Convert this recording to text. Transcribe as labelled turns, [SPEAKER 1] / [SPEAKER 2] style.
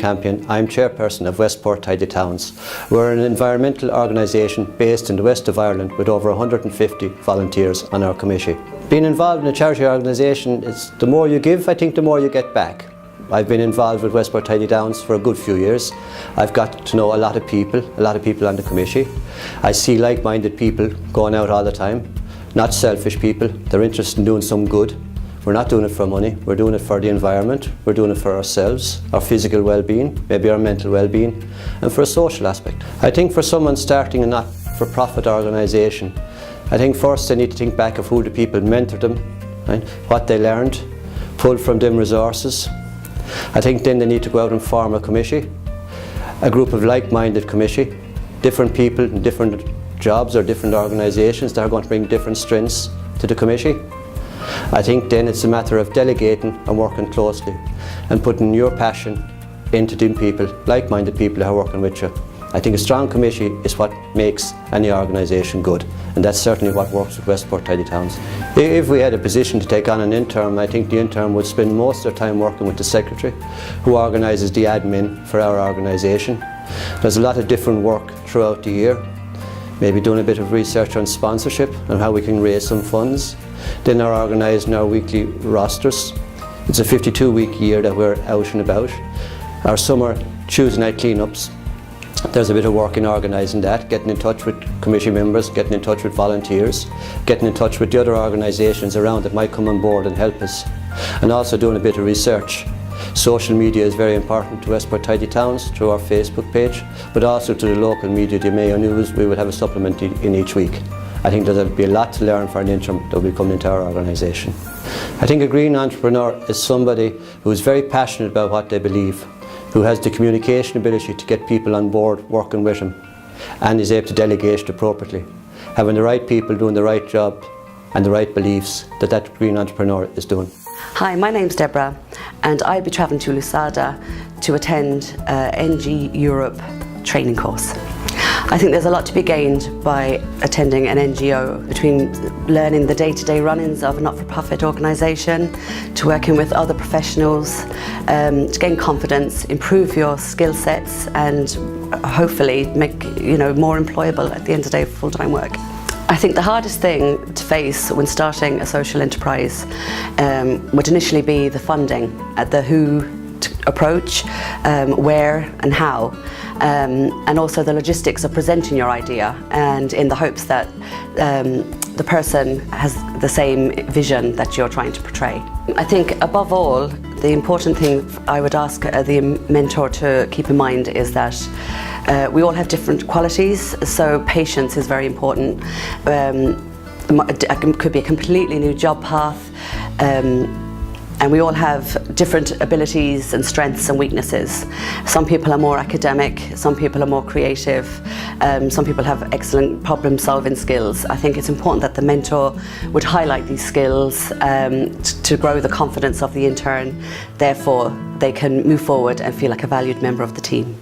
[SPEAKER 1] Campion. I'm chairperson of Westport Tidy Towns. We're an environmental organisation based in the west of Ireland with over 150 volunteers on our committee. Being involved in a charity organisation, the more you give, I think the more you get back. I've been involved with Westport Tidy Towns for a good few years. I've got to know a lot of people on the committee. I see like-minded people going out all the time, not selfish people. They're interested in doing some good. We're not doing it for money, we're doing it for the environment, we're doing it for ourselves, our physical well-being, maybe our mental well-being, and for a social aspect. I think for someone starting a not-for-profit organisation, I think first they need to think back of who the people mentored them, right? What they learned, pull from them resources. I think then they need to go out and form a committee, a group of like-minded committee, different people in different jobs or different organisations that are going to bring different strengths to the committee. I think then it's a matter of delegating and working closely and putting your passion into them people, like-minded people who are working with you. I think a strong committee is what makes any organisation good, and that's certainly what works with Westport Tidy Towns. If we had a position to take on an intern, I think the intern would spend most of their time working with the secretary who organises the admin for our organisation. There's a lot of different work throughout the year, maybe doing a bit of research on sponsorship and how we can raise some funds. Then are organising our weekly rosters. It's a 52-week year that we're out and about. Our summer Tuesday night clean-ups, there's a bit of work in organising that, getting in touch with committee members, getting in touch with volunteers, getting in touch with the other organisations around that might come on board and help us, and also doing a bit of research. Social media is very important to Westport Tidy Towns through our Facebook page, but also to the local media, the Mayo News. We will have a supplement in each week. I think there'll be a lot to learn for an interim that will be coming into our organisation. I think a green entrepreneur is somebody who is very passionate about what they believe, who has the communication ability to get people on board working with him, and is able to delegate appropriately. Having the right people doing the right job and the right beliefs that green entrepreneur is doing.
[SPEAKER 2] Hi, my name's Deborah, and I'll be travelling to Lusada to attend NGEurope training course. I think there's a lot to be gained by attending an NGO, between learning the day-to-day run-ins of a not-for-profit organisation, to working with other professionals, to gain confidence, improve your skill sets, and hopefully make more employable at the end of the day for full-time work. I think the hardest thing to face when starting a social enterprise would initially be the funding, the who approach, where and how, and also the logistics of presenting your idea, and in the hopes that the person has the same vision that you're trying to portray. I think above all, the important thing I would ask the mentor to keep in mind is that we all have different qualities, so patience is very important. It could be a completely new job path, and we all have different abilities and strengths and weaknesses. Some people are more academic, some people are more creative, some people have excellent problem-solving skills. I think it's important that the mentor would highlight these skills to grow the confidence of the intern. Therefore, they can move forward and feel like a valued member of the team.